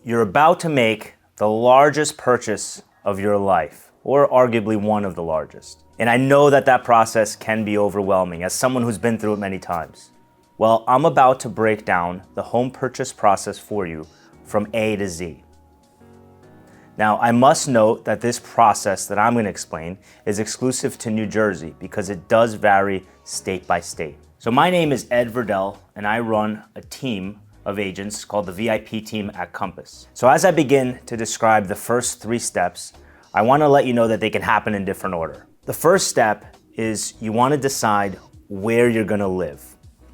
You're about to make the largest purchase of your life, or arguably one of the largest. And I know that that process can be overwhelming as someone who's been through it many times. Well, I'm about to break down the home purchase process for you from A to Z. Now, I must note that this process that I'm going to explain is exclusive to New Jersey because it does vary state by state. So my name is Ed Verdell, and I run a team of agents called the VIP team at Compass. So as I begin to describe the first 3 steps, I want to let you know that they can happen in different order. The first step is you want to decide where you're going to live.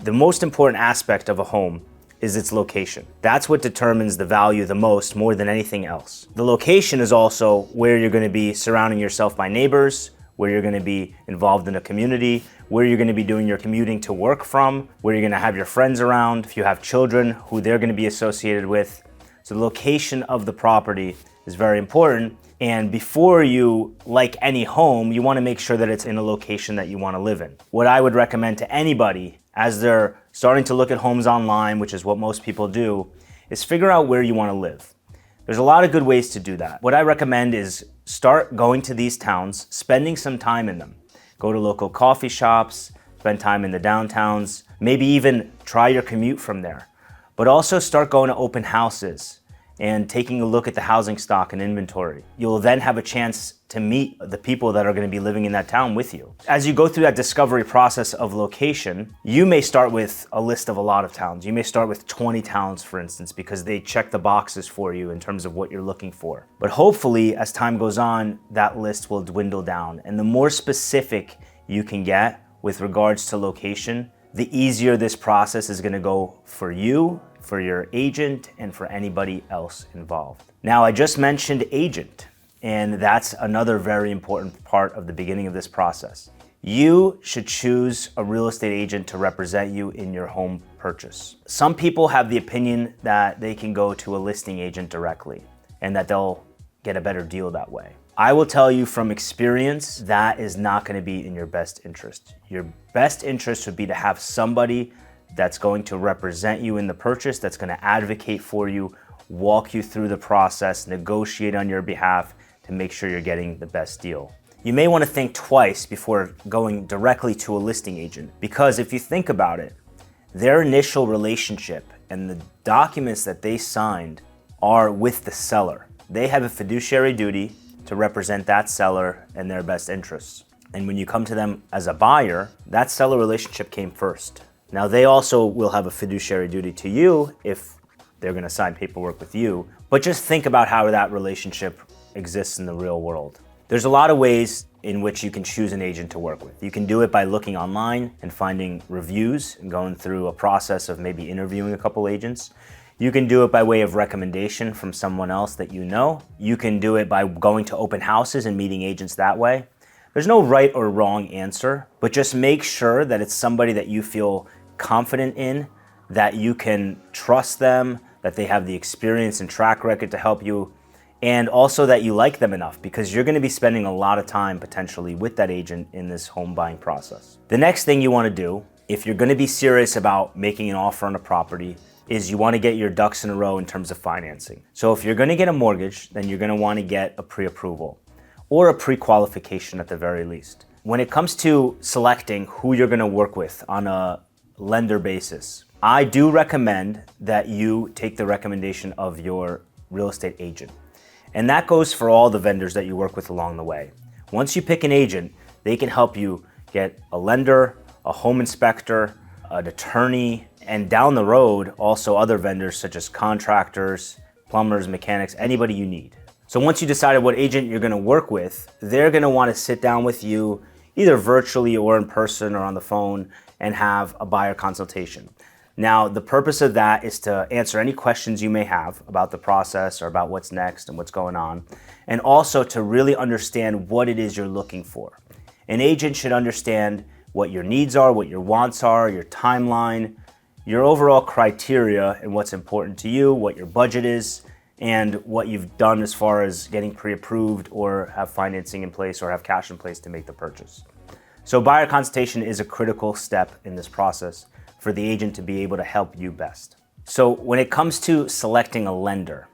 The most important aspect of a home is its location. That's what determines the value the most, more than anything else. The location is also where you're going to be surrounding yourself by neighbors, where you're going to be involved in a community, where you're going to be doing your commuting to work from, where you're going to have your friends around, if you have children, who they're going to be associated with. So the location of the property is very important. And before you like any home, you want to make sure that it's in a location that you want to live in. What I would recommend to anybody as they're starting to look at homes online, which is what most people do, is figure out where you want to live. There's a lot of good ways to do that. What I recommend is start going to these towns, spending some time in them. Go to local coffee shops, spend time in the downtowns, maybe even try your commute from there. But also start going to open houses and taking a look at the housing stock and inventory. You'll then have a chance to meet the people that are going to be living in that town with you. As you go through that discovery process of location, you may start with a list of a lot of towns. You may start with 20 towns, for instance, because they check the boxes for you in terms of what you're looking for. But hopefully, as time goes on, that list will dwindle down. And the more specific you can get with regards to location, the easier this process is going to go for you, for your agent, and for anybody else involved. Now, I just mentioned agent, and that's another very important part of the beginning of this process. You should choose a real estate agent to represent you in your home purchase. Some people have the opinion that they can go to a listing agent directly and that they'll get a better deal that way. I will tell you from experience, that is not going to be in your best interest. Your best interest would be to have somebody that's going to represent you in the purchase, that's going to advocate for you, walk you through the process, negotiate on your behalf to make sure you're getting the best deal. You may want to think twice before going directly to a listing agent, because if you think about it, their initial relationship and the documents that they signed are with the seller. They have a fiduciary duty to represent that seller and their best interests. And when you come to them as a buyer, that seller relationship came first. Now, they also will have a fiduciary duty to you if they're going to sign paperwork with you, but just think about how that relationship exists in the real world. There's a lot of ways in which you can choose an agent to work with. You can do it by looking online and finding reviews and going through a process of maybe interviewing a couple agents. You can do it by way of recommendation from someone else that you know. You can do it by going to open houses and meeting agents that way. There's no right or wrong answer, but just make sure that it's somebody that you feel confident in, that you can trust them, that they have the experience and track record to help you, and also that you like them enough, because you're going to be spending a lot of time potentially with that agent in this home buying process. The next thing you want to do, if you're going to be serious about making an offer on a property, is you want to get your ducks in a row in terms of financing. So if you're going to get a mortgage, then you're going to want to get a pre-approval or a pre-qualification at the very least. When it comes to selecting who you're going to work with on a lender basis, I do recommend that you take the recommendation of your real estate agent. And that goes for all the vendors that you work with along the way. Once you pick an agent, they can help you get a lender, a home inspector, an attorney, and down the road, also other vendors such as contractors, plumbers, mechanics, anybody you need. So once you decided what agent you're going to work with, they're going to want to sit down with you either virtually or in person or on the phone and have a buyer consultation. Now, the purpose of that is to answer any questions you may have about the process or about what's next and what's going on, and also to really understand what it is you're looking for. An agent should understand what your needs are, what your wants are, your timeline, your overall criteria and what's important to you, what your budget is, and what you've done as far as getting pre-approved or have financing in place or have cash in place to make the purchase. So buyer consultation is a critical step in this process for the agent to be able to help you best. So when it comes to selecting a lender,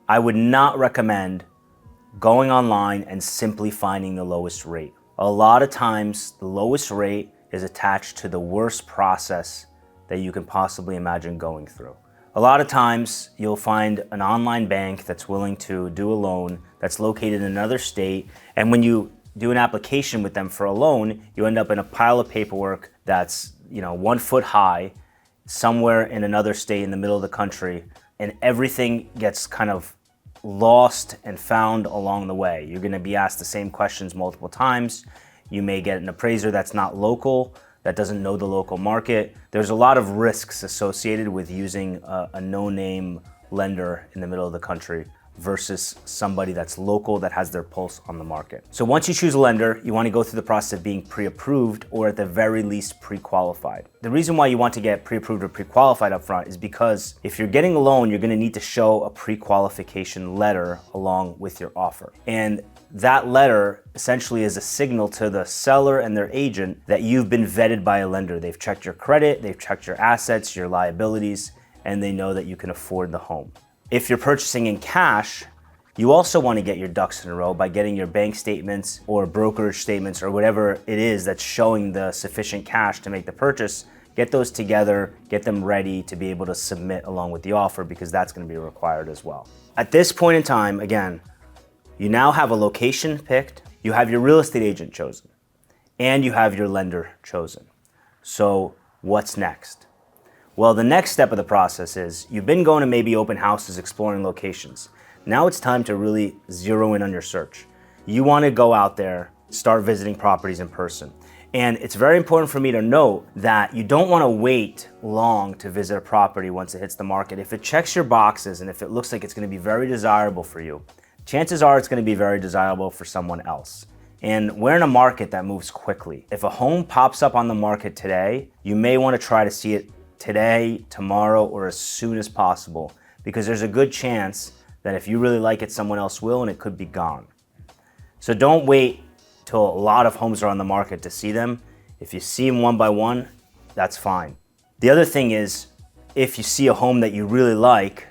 I would not recommend going online and simply finding the lowest rate. A lot of times, the lowest rate is attached to the worst process that you can possibly imagine going through. A lot of times, you'll find an online bank that's willing to do a loan that's located in another state, and when you do an application with them for a loan, you end up in a pile of paperwork that's 1 foot high, somewhere in another state in the middle of the country, and everything gets kind of lost and found along the way. You're gonna be asked the same questions multiple times. You may get an appraiser that's not local, that doesn't know the local market. There's a lot of risks associated with using a no-name lender in the middle of the country versus somebody that's local that has their pulse on the market. So once you choose a lender, you want to go through the process of being pre-approved or at the very least pre-qualified. The reason why you want to get pre-approved or pre-qualified up front is because if you're getting a loan, you're going to need to show a pre-qualification letter along with your offer. And that letter essentially is a signal to the seller and their agent that you've been vetted by a lender. They've checked your credit, they've checked your assets, your liabilities, and they know that you can afford the home. If you're purchasing in cash, you also want to get your ducks in a row by getting your bank statements or brokerage statements or whatever it is that's showing the sufficient cash to make the purchase. Get those together, get them ready to be able to submit along with the offer, because that's going to be required as well. At this point in time, again, you now have a location picked, you have your real estate agent chosen, and you have your lender chosen. So what's next? Well, the next step of the process is you've been going to maybe open houses, exploring locations. Now it's time to really zero in on your search. You want to go out there, start visiting properties in person. And it's very important for me to note that you don't want to wait long to visit a property once it hits the market. If it checks your boxes and if it looks like it's going to be very desirable for you, chances are it's going to be very desirable for someone else. And we're in a market that moves quickly. If a home pops up on the market today, you may want to try to see it today, tomorrow, or as soon as possible, because there's a good chance that if you really like it, someone else will, and it could be gone. So don't wait till a lot of homes are on the market to see them. If you see them one by one, that's fine. The other thing is, if you see a home that you really like,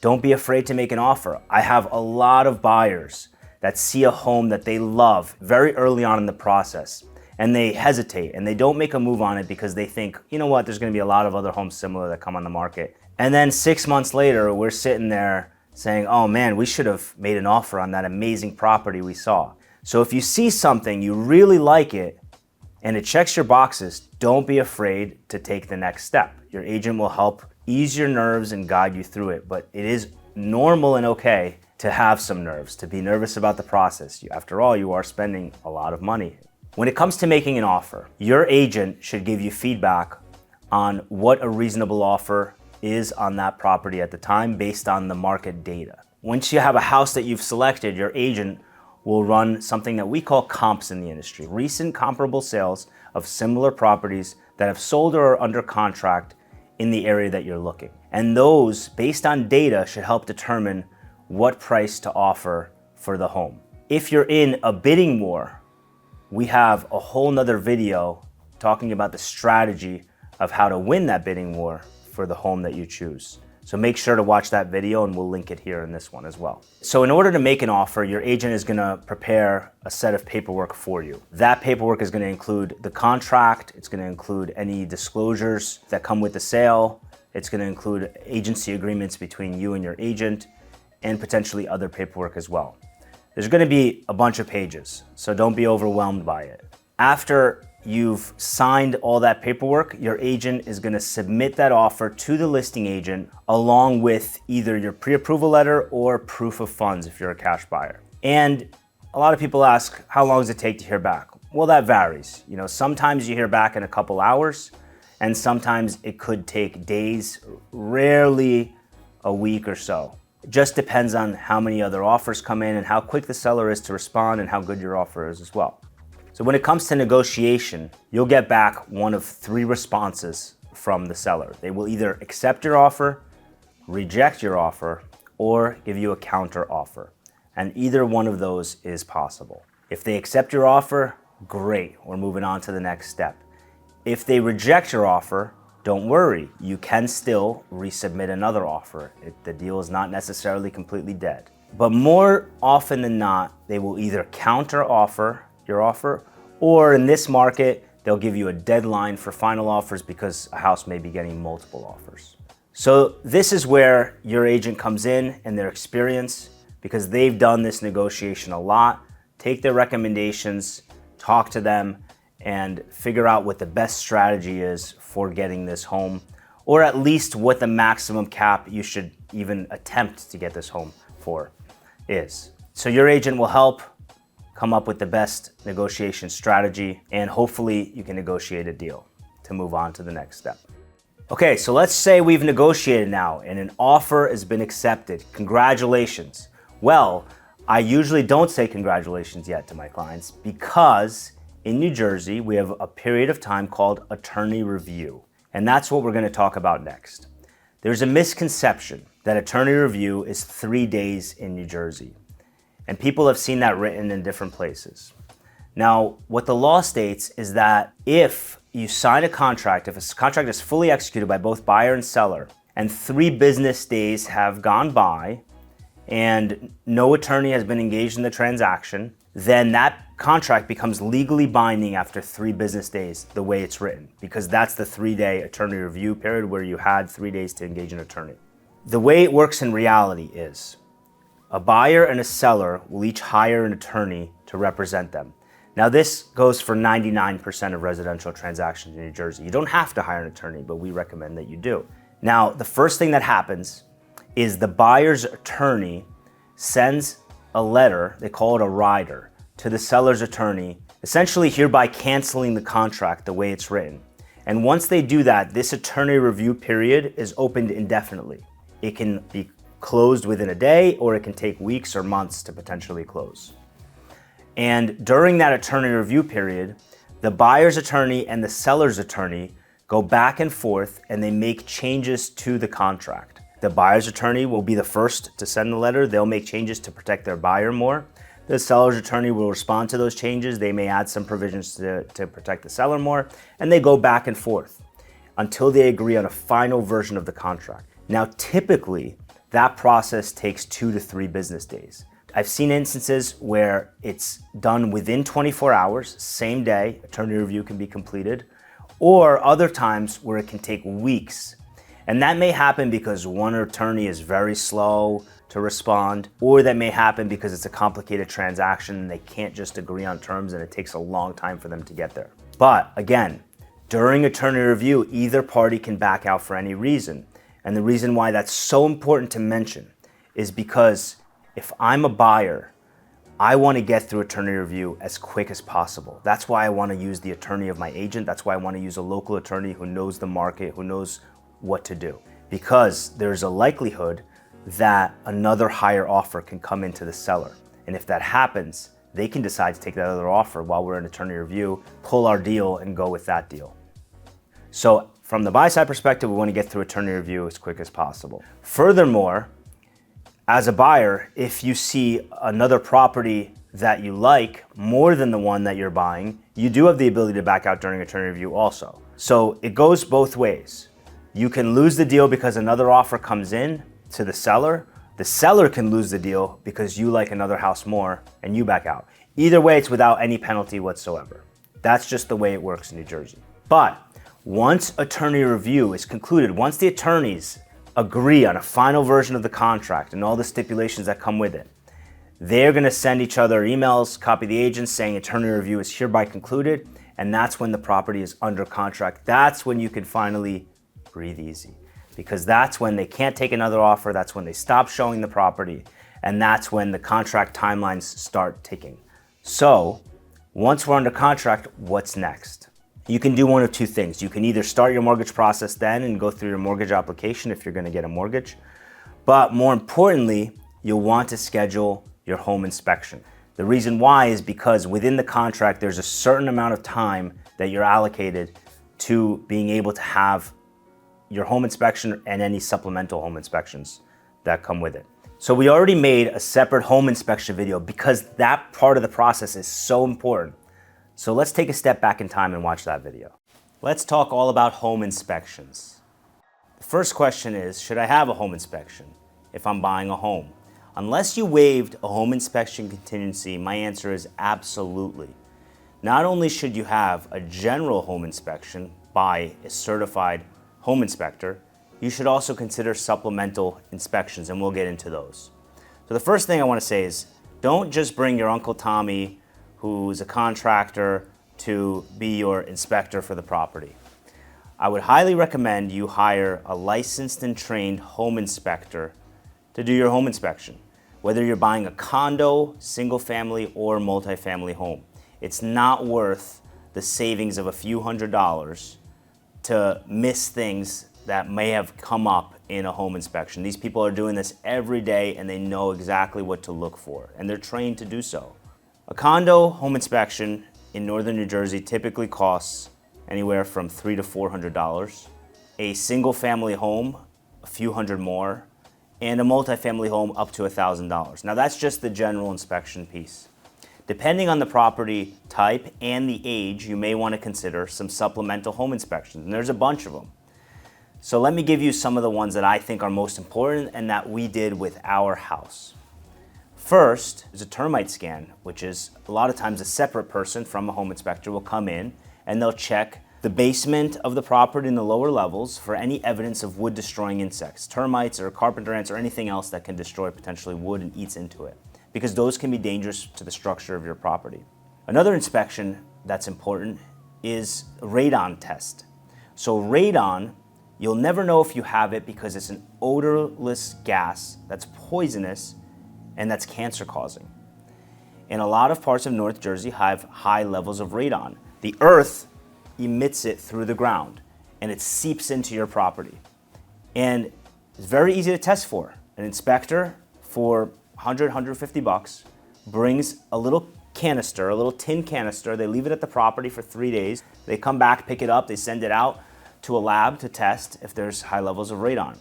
don't be afraid to make an offer. I have a lot of buyers that see a home that they love very early on in the process, and they hesitate and they don't make a move on it because they think, you know what, there's gonna be a lot of other homes similar that come on the market. And then 6 months later, we're sitting there saying, oh man, we should have made an offer on that amazing property we saw. So if you see something, you really like it, and it checks your boxes, don't be afraid to take the next step. Your agent will help ease your nerves and guide you through it, but it is normal and okay to have some nerves, to be nervous about the process. After all, you are spending a lot of money. When it comes to making an offer, your agent should give you feedback on what a reasonable offer is on that property at the time based on the market data. Once you have a house that you've selected, your agent will run something that we call comps in the industry, recent comparable sales of similar properties that have sold or are under contract in the area that you're looking. And those, based on data, should help determine what price to offer for the home. If you're in a bidding war, we have a whole nother video talking about the strategy of how to win that bidding war for the home that you choose. So make sure to watch that video, and we'll link it here in this one as well. So in order to make an offer, your agent is gonna prepare a set of paperwork for you. That paperwork is gonna include the contract, it's gonna include any disclosures that come with the sale, it's gonna include agency agreements between you and your agent, and potentially other paperwork as well. There's gonna be a bunch of pages, so don't be overwhelmed by it. After you've signed all that paperwork, your agent is gonna submit that offer to the listing agent along with either your pre-approval letter or proof of funds if you're a cash buyer. And a lot of people ask, how long does it take to hear back? Well, that varies. Sometimes you hear back in a couple hours, and sometimes it could take days, rarely a week or so. It just depends on how many other offers come in and how quick the seller is to respond and how good your offer is as well. So when it comes to negotiation, you'll get back one of 3 responses from the seller. They will either accept your offer, reject your offer, or give you a counter offer. And either one of those is possible. If they accept your offer, great, we're moving on to the next step. If they reject your offer, don't worry, you can still resubmit another offer. The deal is not necessarily completely dead. But more often than not, they will either counter offer your offer, or in this market, they'll give you a deadline for final offers because a house may be getting multiple offers. So this is where your agent comes in and their experience, because they've done this negotiation a lot. Take their recommendations, talk to them, and figure out what the best strategy is for getting this home, or at least what the maximum cap you should even attempt to get this home for is. So your agent will help come up with the best negotiation strategy, and hopefully you can negotiate a deal to move on to the next step. Okay, so let's say we've negotiated now and an offer has been accepted. Congratulations. Well, I usually don't say congratulations yet to my clients because in New Jersey, we have a period of time called attorney review. And that's what we're going to talk about next. There's a misconception that attorney review is 3 days in New Jersey. And people have seen that written in different places. Now, what the law states is that if you sign a contract, if a contract is fully executed by both buyer and seller, and 3 business days have gone by, and no attorney has been engaged in the transaction, then that contract becomes legally binding after 3 business days, the way it's written, because that's the 3-day attorney review period where you had 3 days to engage an attorney. The way it works in reality is a buyer and a seller will each hire an attorney to represent them. Now, this goes for 99% of residential transactions in New Jersey. You don't have to hire an attorney, but we recommend that you do. Now, the first thing that happens is the buyer's attorney sends a letter, they call it a rider, to the seller's attorney, essentially hereby canceling the contract the way it's written. And once they do that, this attorney review period is opened indefinitely. It can be closed within a day, or it can take weeks or months to potentially close. And during that attorney review period, the buyer's attorney and the seller's attorney go back and forth and they make changes to the contract. The buyer's attorney will be the first to send the letter. They'll make changes to protect their buyer more. The seller's attorney will respond to those changes. They may add some provisions to protect the seller more, and they go back and forth until they agree on a final version of the contract. Now, typically, that process takes 2 to 3 business days. I've seen instances where it's done within 24 hours, same day, attorney review can be completed, or other times where it can take weeks. And that may happen because one attorney is very slow to respond, or that may happen because it's a complicated transaction and they can't just agree on terms and it takes a long time for them to get there. But again, during attorney review, either party can back out for any reason. And the reason why that's so important to mention is because if I'm a buyer, I want to get through attorney review as quick as possible. That's why I want to use the attorney of my agent. That's why I want to use a local attorney who knows the market, who knows what to do. Because there's a likelihood that another higher offer can come into the seller. And if that happens, they can decide to take that other offer while we're in attorney review, pull our deal, and go with that deal. So from the buy side perspective, we want to get through attorney review as quick as possible. Furthermore, as a buyer, if you see another property that you like more than the one that you're buying, you do have the ability to back out during attorney review also. So it goes both ways. You can lose the deal because another offer comes in to the seller. The seller can lose the deal because you like another house more and you back out. Either way, it's without any penalty whatsoever. That's just the way it works in New Jersey. But once attorney review is concluded, once the attorneys agree on a final version of the contract and all the stipulations that come with it, they're going to send each other emails, copy the agents saying attorney review is hereby concluded, and that's when the property is under contract. That's when you can finally breathe easy, because that's when they can't take another offer, that's when they stop showing the property, and that's when the contract timelines start ticking. So once we're under contract, what's next? You can do one of two things. You can either start your mortgage process then and go through your mortgage application if you're going to get a mortgage. But more importantly, you'll want to schedule your home inspection. The reason why is because within the contract, there's a certain amount of time that you're allocated to being able to have your home inspection and any supplemental home inspections that come with it. So we already made a separate home inspection video because that part of the process is so important. So let's take a step back in time and watch that video. Let's talk all about home inspections. The first question is, should I have a home inspection if I'm buying a home? Unless you waived a home inspection contingency, my answer is absolutely. Not only should you have a general home inspection by a certified home inspector, you should also consider supplemental inspections, and we'll get into those. So the first thing I want to say is, don't just bring your Uncle Tommy, who's a contractor, to be your inspector for the property. I would highly recommend you hire a licensed and trained home inspector to do your home inspection, whether you're buying a condo, single family, or multifamily home. It's not worth the savings of a few $100s to miss things that may have come up in a home inspection. These people are doing this every day and they know exactly what to look for, and they're trained to do so. A condo home inspection in northern New Jersey typically costs anywhere from $300 to $400. A single family home, a few hundred more, and a multifamily home up to $1,000. Now that's just the general inspection piece. Depending on the property type and the age, you may want to consider some supplemental home inspections, and there's a bunch of them. So let me give you some of the ones that I think are most important and that we did with our house. First is a termite scan, which is a lot of times a separate person from a home inspector will come in and they'll check the basement of the property in the lower levels for any evidence of wood destroying insects, termites or carpenter ants or anything else that can destroy potentially wood and eats into it, because those can be dangerous to the structure of your property. Another inspection that's important is a radon test. So radon, you'll never know if you have it because it's an odorless gas that's poisonous and that's cancer causing. And a lot of parts of North Jersey have high levels of radon. The earth emits it through the ground and it seeps into your property. And it's very easy to test for. An inspector for $100, $150 brings a little canister, a little tin canister. They leave it at the property for 3 days. They come back, pick it up, they send it out to a lab to test if there's high levels of radon.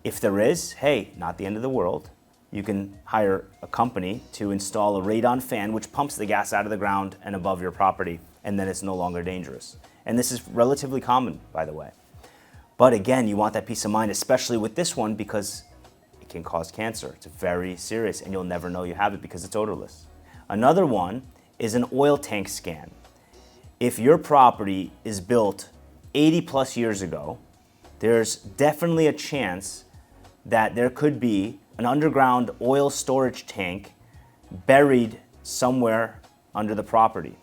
If there is, hey, not the end of the world. You can hire a company to install a radon fan which pumps the gas out of the ground and above your property, and then it's no longer dangerous. And this is relatively common, by the way. But again, you want that peace of mind, especially with this one, because it can cause cancer. It's very serious, and you'll never know you have it because it's odorless. Another one is an oil tank scan. If your property is built 80 plus years ago, there's definitely a chance that there could be an underground oil storage tank buried somewhere under the property.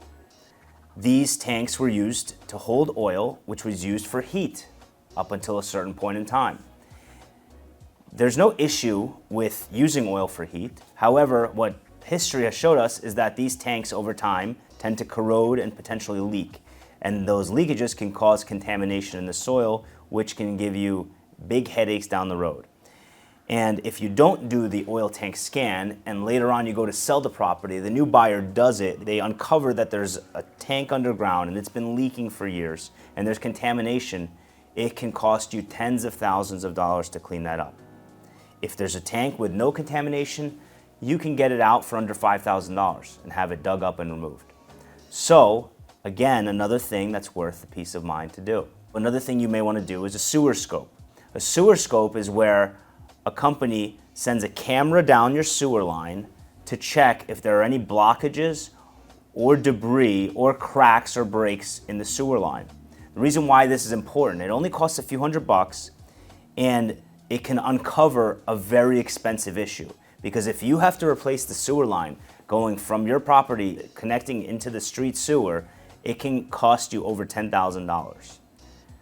These tanks were used to hold oil, which was used for heat up until a certain point in time. There's no issue with using oil for heat. However, what history has showed us is that these tanks over time tend to corrode and potentially leak. And those leakages can cause contamination in the soil, which can give you big headaches down the road. And if you don't do the oil tank scan and later on you go to sell the property, the new buyer does it, they uncover that there's a tank underground and it's been leaking for years and there's contamination, it can cost you tens of thousands of dollars to clean that up. If there's a tank with no contamination, you can get it out for under $5,000 and have it dug up and removed. So, again, another thing that's worth the peace of mind to do. Another thing you may want to do is a sewer scope. A sewer scope is where a company sends a camera down your sewer line to check if there are any blockages or debris or cracks or breaks in the sewer line. The reason why this is important, it only costs a few $100 and it can uncover a very expensive issue. Because if you have to replace the sewer line going from your property connecting into the street sewer, it can cost you over $10,000.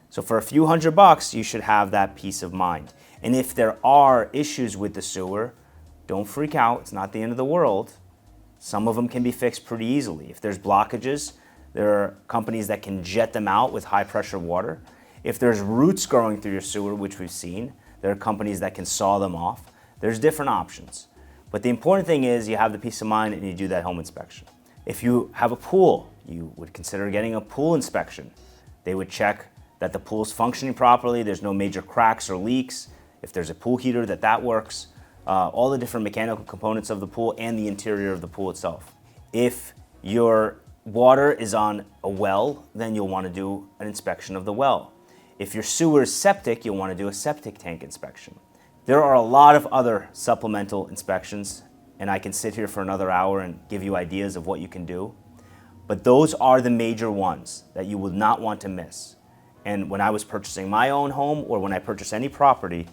So for a few $100, you should have that peace of mind. And if there are issues with the sewer, don't freak out, it's not the end of the world. Some of them can be fixed pretty easily. If there's blockages, there are companies that can jet them out with high pressure water. If there's roots growing through your sewer, which we've seen, there are companies that can saw them off. There's different options. But the important thing is you have the peace of mind and you do that home inspection. If you have a pool, you would consider getting a pool inspection. They would check that the pool's functioning properly, there's no major cracks or leaks. If there's a pool heater, that works. All the different mechanical components of the pool and the interior of the pool itself. If your water is on a well, then you'll want to do an inspection of the well. If your sewer is septic, you'll want to do a septic tank inspection. There are a lot of other supplemental inspections, and I can sit here for another hour and give you ideas of what you can do. But those are the major ones that you will not want to miss. And when I was purchasing my own home, or when I purchase any property,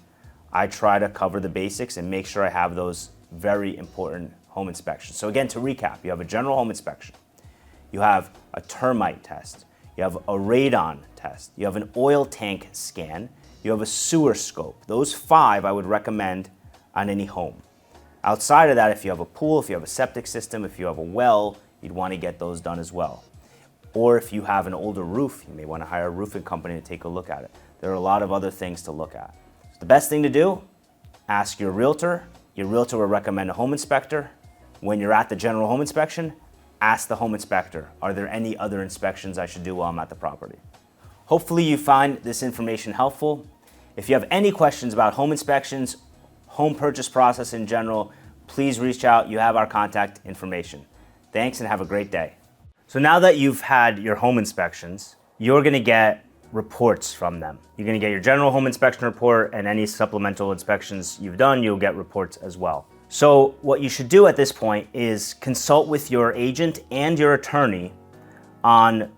I try to cover the basics and make sure I have those very important home inspections. So again, to recap, you have a general home inspection, you have a termite test, you have a radon test, you have an oil tank scan, you have a sewer scope. Those 5 I would recommend on any home. Outside of that, if you have a pool, if you have a septic system, if you have a well, you'd want to get those done as well. Or if you have an older roof, you may want to hire a roofing company to take a look at it. There are a lot of other things to look at. So the best thing to do, ask your realtor. Your realtor will recommend a home inspector. When you're at the general home inspection, ask the home inspector, are there any other inspections I should do while I'm at the property? Hopefully you find this information helpful. If you have any questions about home inspections, home purchase process in general, please reach out. You have our contact information. Thanks and have a great day. So now that you've had your home inspections, you're gonna get reports from them. You're gonna get your general home inspection report, and any supplemental inspections you've done, you'll get reports as well. So what you should do at this point is consult with your agent and your attorney on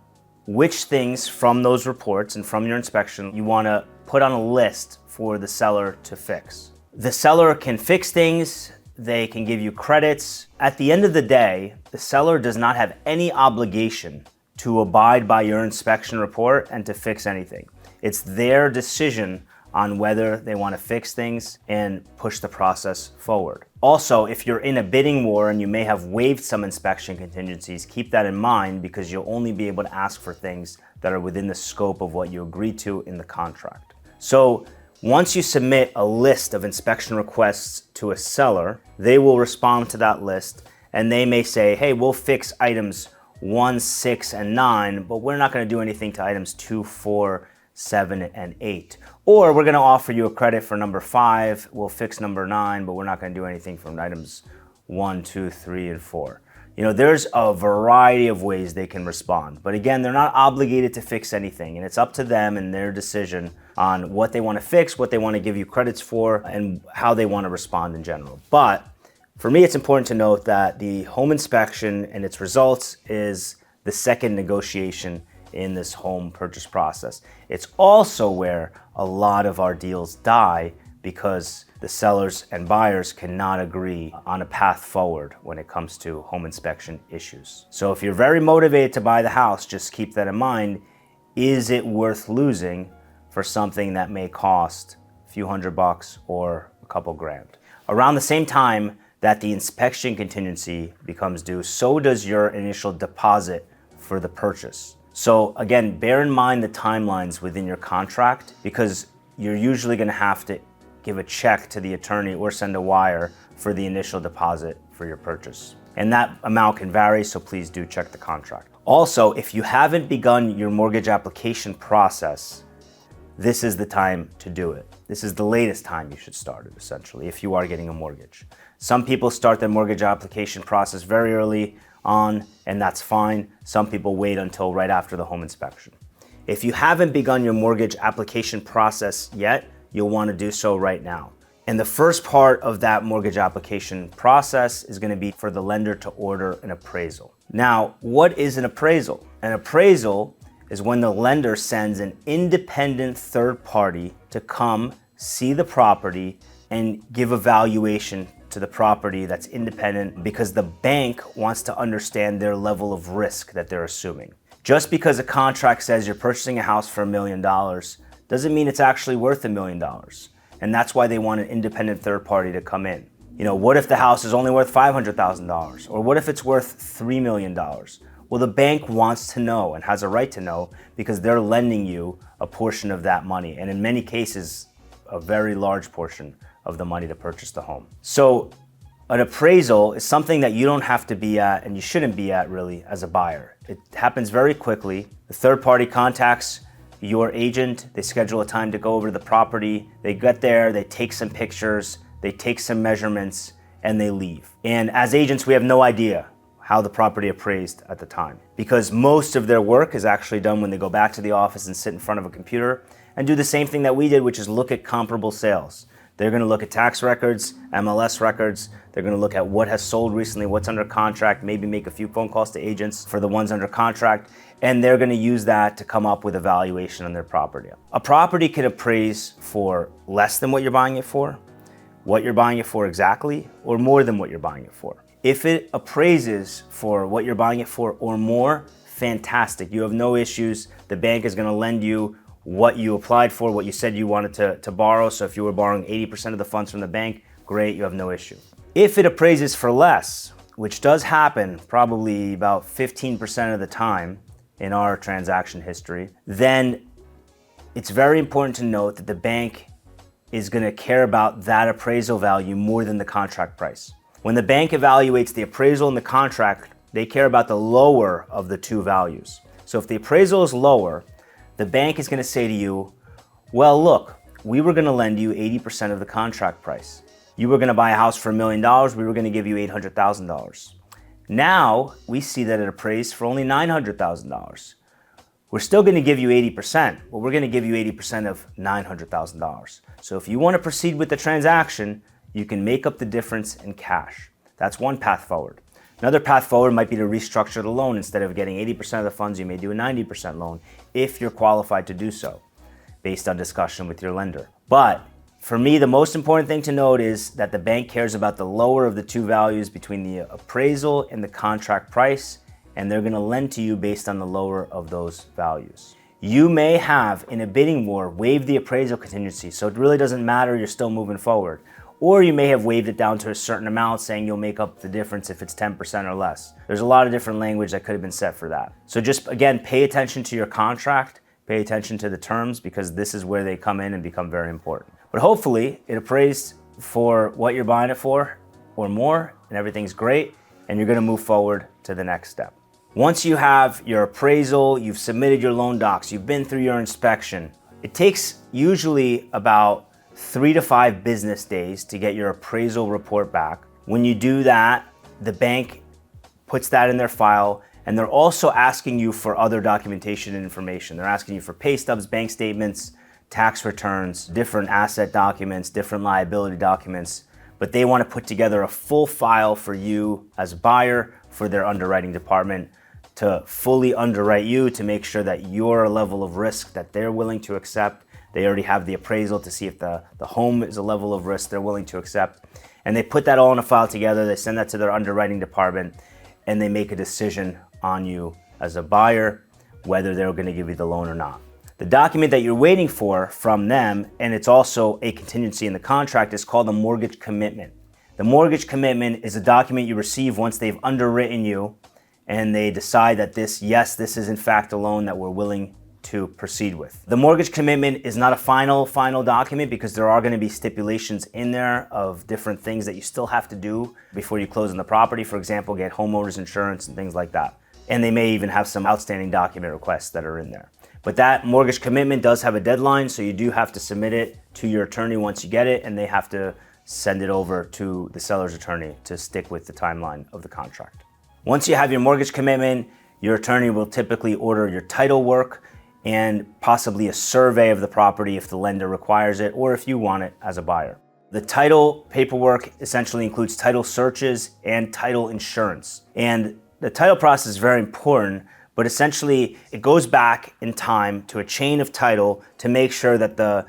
which things from those reports and from your inspection you wanna put on a list for the seller to fix. The seller can fix things, they can give you credits. At the end of the day, the seller does not have any obligation to abide by your inspection report and to fix anything. It's their decision on whether they want to fix things and push the process forward. Also, if you're in a bidding war and you may have waived some inspection contingencies, keep that in mind, because you'll only be able to ask for things that are within the scope of what you agreed to in the contract. So once you submit a list of inspection requests to a seller, they will respond to that list, and they may say, hey, we'll fix items 1, 6, and 9, but we're not going to do anything to items 2, 4, 7, and 8. Or we're going to offer you a credit for number 5, we'll fix number 9, but we're not going to do anything from items 1, 2, 3, and 4. You know, there's a variety of ways they can respond. But again, they're not obligated to fix anything, and it's up to them and their decision on what they want to fix, what they want to give you credits for, and how they want to respond in general. But for me, it's important to note that the home inspection and its results is the second negotiation in this home purchase process. It's also where a lot of our deals die, because the sellers and buyers cannot agree on a path forward when it comes to home inspection issues. So if you're very motivated to buy the house, just keep that in mind. Is it worth losing for something that may cost a few $100 or a couple grand? Around the same time that the inspection contingency becomes due, so does your initial deposit for the purchase. So again, bear in mind the timelines within your contract, because you're usually going to have to give a check to the attorney or send a wire for the initial deposit for your purchase. And that amount can vary, so please do check the contract. Also, if you haven't begun your mortgage application process, this is the time to do it. This is the latest time you should start it, essentially, if you are getting a mortgage. Some people start their mortgage application process very early on, and that's fine. Some people wait until right after the home inspection. If you haven't begun your mortgage application process yet, you'll want to do so right now. And the first part of that mortgage application process is going to be for the lender to order an appraisal. Now, what is an appraisal? An appraisal is when the lender sends an independent third party to come see the property and give a valuation to the property that's independent, because the bank wants to understand their level of risk that they're assuming. Just because a contract says you're purchasing a house for $1 million doesn't mean it's actually worth $1 million. And that's why they want an independent third party to come in. You know, what if the house is only worth $500,000? Or what if it's worth $3 million? Well, the bank wants to know and has a right to know, because they're lending you a portion of that money. And in many cases, a very large portion of the money to purchase the home. So an appraisal is something that you don't have to be at, and you shouldn't be at really as a buyer. It happens very quickly. The third party contacts your agent, they schedule a time to go over to the property, they get there, they take some pictures, they take some measurements, and they leave. And as agents, we have no idea how the property appraised at the time, because most of their work is actually done when they go back to the office and sit in front of a computer and do the same thing that we did, which is look at comparable sales. They're going to look at tax records, MLS records. They're going to look at what has sold recently, what's under contract, maybe make a few phone calls to agents for the ones under contract, and they're going to use that to come up with a valuation on their property. A property can appraise for less than what you're buying it for, what you're buying it for exactly, or more than what you're buying it for. If it appraises for what you're buying it for or more, fantastic. You have no issues. The bank is going to lend you what you applied for, what you said you wanted to borrow. So if you were borrowing 80% of the funds from the bank, great, you have no issue. If it appraises for less, which does happen probably about 15% of the time in our transaction history, then it's very important to note that the bank is going to care about that appraisal value more than the contract price. When the bank evaluates the appraisal and the contract, they care about the lower of the two values. So if the appraisal is lower, the bank is going to say to you, well, look, we were going to lend you 80% of the contract price. You were going to buy a house for $1 million. We were going to give you $800,000. Now we see that it appraised for only $900,000. We're still going to give you 80%, but we're going to give you 80% of $900,000. So if you want to proceed with the transaction, you can make up the difference in cash. That's one path forward. Another path forward might be to restructure the loan. Instead of getting 80% of the funds, you may do a 90% loan if you're qualified to do so, based on discussion with your lender. But for me, the most important thing to note is that the bank cares about the lower of the two values between the appraisal and the contract price, and they're going to lend to you based on the lower of those values. You may have, in a bidding war, waived the appraisal contingency, so it really doesn't matter, you're still moving forward. Or you may have waived it down to a certain amount, saying you'll make up the difference if it's 10% or less. There's a lot of different language that could have been set for that. So just, again, pay attention to your contract, pay attention to the terms, because this is where they come in and become very important. But hopefully, it appraised for what you're buying it for or more, and everything's great, and you're gonna move forward to the next step. Once you have your appraisal, you've submitted your loan docs, you've been through your inspection, it takes usually about 3 to 5 business days to get your appraisal report back. When you do that, the bank puts that in their file, and they're also asking you for other documentation and information. They're asking you for pay stubs, bank statements, tax returns, different asset documents, different liability documents, but they want to put together a full file for you as a buyer, for their underwriting department, to fully underwrite you, to make sure that you're a level of risk that they're willing to accept. They already have the appraisal to see if the home is a level of risk they're willing to accept. And they put that all in a file together, they send that to their underwriting department, and they make a decision on you as a buyer, whether they're gonna give you the loan or not. The document that you're waiting for from them, and it's also a contingency in the contract, is called a mortgage commitment. The mortgage commitment is a document you receive once they've underwritten you and they decide that this is in fact a loan that we're willing to proceed with. The mortgage commitment is not a final document, because there are going to be stipulations in there of different things that you still have to do before you close on the property. For example, get homeowners insurance and things like that. And they may even have some outstanding document requests that are in there. But that mortgage commitment does have a deadline, so you do have to submit it to your attorney once you get it, and they have to send it over to the seller's attorney to stick with the timeline of the contract. Once you have your mortgage commitment, your attorney will typically order your title work and possibly a survey of the property if the lender requires it, or if you want it as a buyer. The title paperwork essentially includes title searches and title insurance. And the title process is very important, but essentially it goes back in time to a chain of title to make sure that the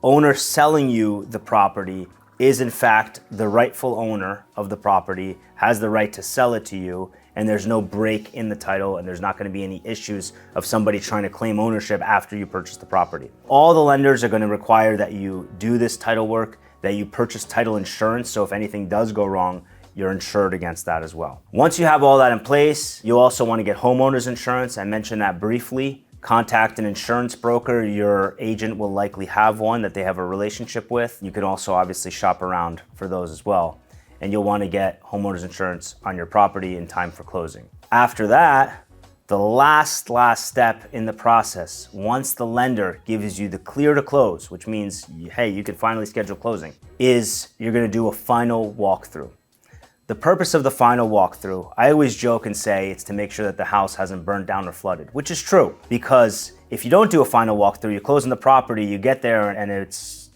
owner selling you the property is in fact the rightful owner of the property, has the right to sell it to you, and there's no break in the title, and there's not going to be any issues of somebody trying to claim ownership after you purchase the property. All the lenders are going to require that you do this title work, that you purchase title insurance, so if anything does go wrong, you're insured against that as well. Once you have all that in place, you also want to get homeowners insurance. I mentioned that briefly. Contact an insurance broker. Your agent will likely have one that they have a relationship with. You can also obviously shop around for those as well. And you'll want to get homeowners insurance on your property in time for closing. After that, the last step in the process, once the lender gives you the clear to close, which means, hey, you can finally schedule closing, is you're going to do a final walkthrough. The purpose of the final walkthrough, I always joke and say it's to make sure that the house hasn't burned down or flooded, which is true, because if you don't do a final walkthrough, you close on the property, you get there and it's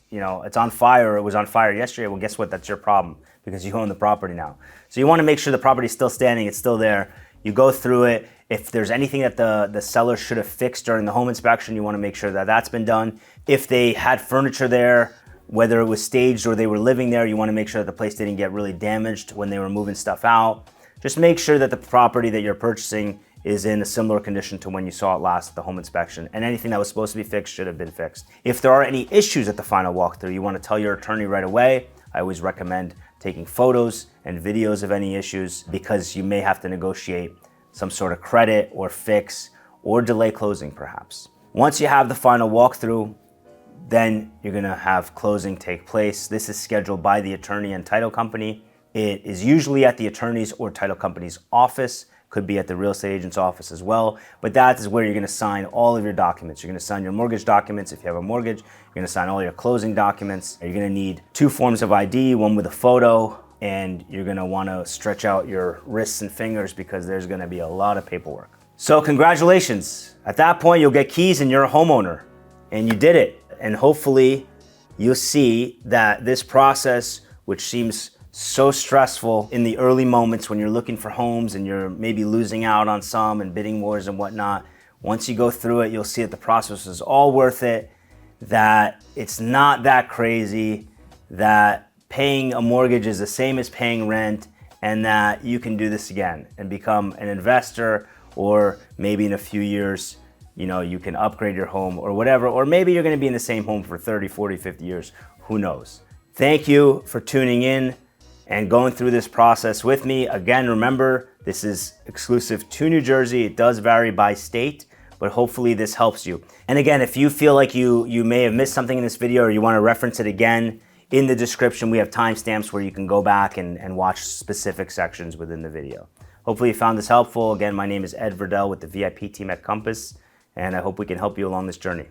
on fire, or it was on fire yesterday, well, guess what? That's your problem because you own the property now. So you want to make sure the property is still standing, it's still there. You go through it. If there's anything that the seller should have fixed during the home inspection, you want to make sure that that's been done. If they had furniture there, whether it was staged or they were living there, you want to make sure that the place didn't get really damaged when they were moving stuff out. Just make sure that the property that you're purchasing is in a similar condition to when you saw it last at the home inspection, and anything that was supposed to be fixed should have been fixed. If there are any issues at the final walkthrough, you want to tell your attorney right away. I always recommend taking photos and videos of any issues because you may have to negotiate some sort of credit or fix or delay closing perhaps. Once you have the final walkthrough, then you're gonna have closing take place. This is scheduled by the attorney and title company. It is usually at the attorney's or title company's office, could be at the real estate agent's office as well, but that is where you're gonna sign all of your documents. You're gonna sign your mortgage documents if you have a mortgage, you're gonna sign all your closing documents. You're gonna need 2 forms of ID, one with a photo, and you're gonna wanna stretch out your wrists and fingers because there's gonna be a lot of paperwork. So congratulations. At that point, you'll get keys and you're a homeowner, and you did it. And hopefully you'll see that this process, which seems so stressful in the early moments when you're looking for homes and you're maybe losing out on some and bidding wars and whatnot, once you go through it, you'll see that the process is all worth it, that it's not that crazy, that paying a mortgage is the same as paying rent, and that you can do this again and become an investor, or maybe in a few years, you can upgrade your home or whatever, or maybe you're gonna be in the same home for 30, 40, 50 years, who knows. Thank you for tuning in and going through this process with me. Again, remember, this is exclusive to New Jersey. It does vary by state, but hopefully this helps you. And again, if you feel like you may have missed something in this video or you wanna reference it again, in the description, we have timestamps where you can go back and watch specific sections within the video. Hopefully you found this helpful. Again, my name is Ed Verdell with the VIP team at Compass, and I hope we can help you along this journey.